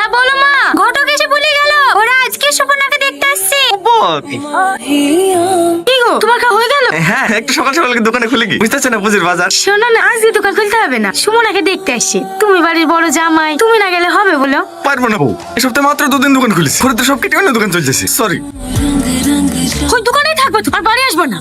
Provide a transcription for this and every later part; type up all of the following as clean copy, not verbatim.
হ্যাঁ বলো মা। ঘটক এসে বলে গেল ওরা আজকে সুপর্ণাকে দেখতে আসছে। কি গো তোমার খাওয়া হয়ে গেল? হ্যাঁ, একটু সকাল সকাল দোকানে খুলে কি বুঝতেছে না পুজোর বাজার। শোনো না, আজ দোকান খুলতে হবে না, সুমনাকে দেখতে আসছে। তুমি বাড়ির বড় জামাই, তুমি না গেলে হবে বলো? পারবো না বউ, এই সপ্তাহে মাত্র 2 দিন দোকান খুলেছি, ঘরে তো সব কেটে অন্য দোকান চলতেছে। সরি, ওই দোকানেই থাকবে তো, আর বাড়ি আসবো না।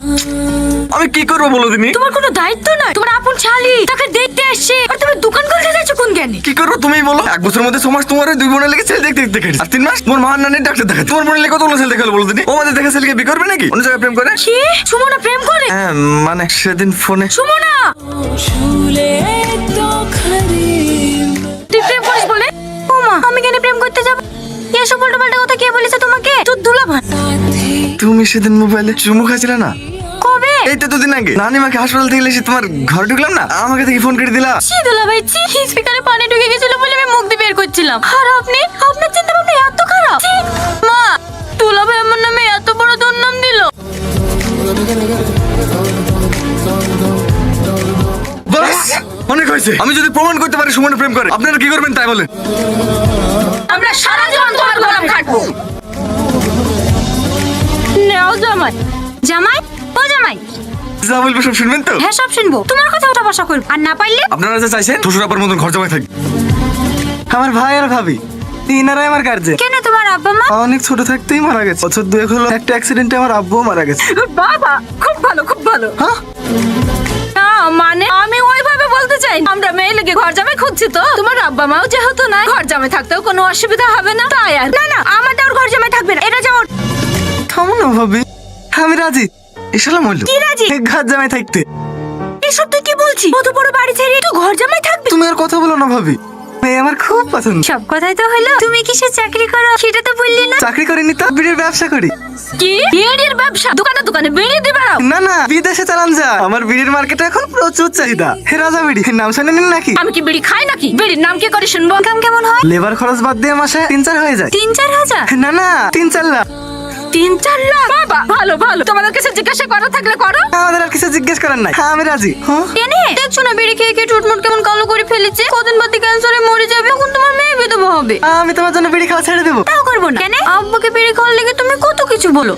আমি কি করবো বলো দিনি? তোমার কোনো দায়িত্ব নয়, তোমার আপন শালি তাকে দেখতে আসছে আর তুমি দোকান খুলতে যাচ্ছ কোন জ্ঞানে? কি করবো তুমিই বলো। 1 বছরের মধ্যে 6 মাস তোমার ওই 2 বোনের লেগে ছেলে দেখতে দেখতে কেটেছে, আর 3 মাস তোমার মহান নানির ডাক্তার দেখা। তোমার বোনের লেগে কতগুলো ছেলে দেখালো বলো দিনি? ও আমাদের দেখা ছেলেকে বিয়ে করবে নাকি? অন্য জায়গায় প্রেম করে? কি সুমনা প্রেম করে? হ্যাঁ, মানে সেদিন ফোনে। সুমনা তুই প্রেম করিস বলে? ও মা, আমি কেন প্রেম করতে যাব? এসব উল্টোপাল্টা কথা কে বলেছে তোমাকে? তোর দুলাভাই। তুমি সেদিন মোবাইলে চুমু খাইছিলে না? কবে? এই তো 2 দিন আগে। নানিমাকে হাসপাতাল থেকে এসে তোমার ঘরে ঢুকলাম না, আমাকে দেখি ফোন করে দিলা। ছি দুলাভাই, ছি। স্পিকারে পানি ঢুকে গেছিল বলে আমি মুখ দিয়ে বের করছিলাম। আর আপনি, আপনার চিন্তা ভাবনা এত খারাপ? ছি। মা, দুলাভাই আমার নামে এত বড় দুর্নাম দিল। বাস, অনেক হয়েছে। আমি যদি প্রমাণ করতে পারি সুমন প্রেম করে, আপনারা কি করবেন তাই বলেন? আমরা সারা জীবন তোমার গোলাম খাটবো। নাও জামাই। জামাই? ও জামাই। যা বলবো সব শুনবেন তো? হ্যাঁ সব শুনবো, তোমার কথা ওটা বসা করবো। আর না পারলে আপনারা যা চাইছেন শ্বশুর আপার মতন ঘর জমায় থাকি। আমার ভাই আর ভাবি ইনারাই আমার কার্যে। কেন তোমার আব্বা মা? অনেক ছোট থাকতেই মারা গেছে। বছর 2 হলো একটা অ্যাক্সিডেন্টে আমার আব্বুও মারা গেছে। বাবা, খুব ভালো খুব ভালো। হ্যাঁ, না মানে আমি ওইভাবে বলতে চাই, আমরা মেয়ে লেগে ঘর জামাই খুঁজছি তো, তোমার আব্বা মাও যেহেতু নাই, ঘর জামাই থাকতেও কোনো অসুবিধা হবে না তাই। আর না না, আমাদের ওর ঘর জামাই থাকবে না, এটা যাও। থামো না ভাবি, আমি রাজি। এসালাম হইলো। কি রাজি? ঘর জামাই থাকতে। এসব তুই কি বলছিস? কত বড় বাড়ি ছেড়ে তুই ঘর জামাই থাকবি? তুমি আর কথা বলো না ভাবি, এই আমার খুব পছন্দ। সব কথাই তো হলো, তুমি কিসের চাকরি করো সেটা তো বললি না। চাকরি করিনি তো, বিড়ির ব্যবসা করি। কি বিড়ির ব্যবসা? দোকানে দোকানে বিড়ি দিয়ে বেড়াও? না না, বিদেশে চালান যা। আমার বিড়ির মার্কেটে এখন প্রচুর চাহিদা। হে রাজা বিড়ি, নাম শুনেন নাকি? আমি কি বিড়ি খাই নাকি? বিড়ির নাম কি করে শুনবো? কাম কেমন হয়? লেবার খরচ বাদ দিয়ে মাসে 3-4 হয়ে যায়। 3-4 হাজার? না না, 3-4 লাখ। 3-4 লাখ? বাবা ভালো ভালো, তোমাদের কাছে জিজ্ঞাসা করা থাকলে করো। আমাদের আর কিছু জিজ্ঞেস করার নাই, আমি রাজি। হ্যাঁ, এনে দেখছো না বিড়ি খেয়ে খেয়ে ঠোঁটমোট কেমন কালো করে ফেলেছে। কদিন বাদে ক্যান্সারে মরে যাবে, তখন তোমার মেয়ে বিধবা হবে। আমি তোমার জন্য বিড়ি খাওয়া ছেড়ে দেবো। তাও করবো না। কেন? আব্বাকে বিড়ি খাওয়ার লেগে তুমি কত কিছু বলো।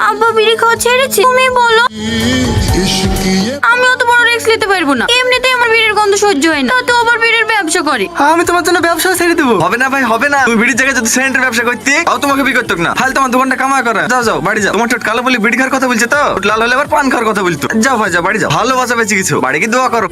আব্বা বিড়ি খাওয়া ছেড়েছি, তুমি বলো। আমি অত বড় রিস্ক নিতে পারবো না, এমনিতেই আমার বিড়ির গন্ধ সহ্য হয় না, তো আবার বিড়ির ব্যবসা করে। আমি তোমার জন্য ব্যবসা ছেড়ে দেবো। হবে না ভাই, হবে না। তুমি বিড়ির জায়গায় যদি সেন্টার ব্যবসা করতে, তাও তোমাকে বিয়ে করতে না। ফাল তোমার দোকানটা কামা করা। যাও যাও বাড়ি যাও। তোমার ঠোঁট কালো বলে বিড়ি খাওয়ার কথা বলছে তো, ঠোঁট লাল হলে আবার পান খাওয়ার কথা বলতো। যাও ভাই যাও, বাড়ি যাও। ভালো বাঁচা বেঁচে কিছু, বাড়ি কি দোয়া করো।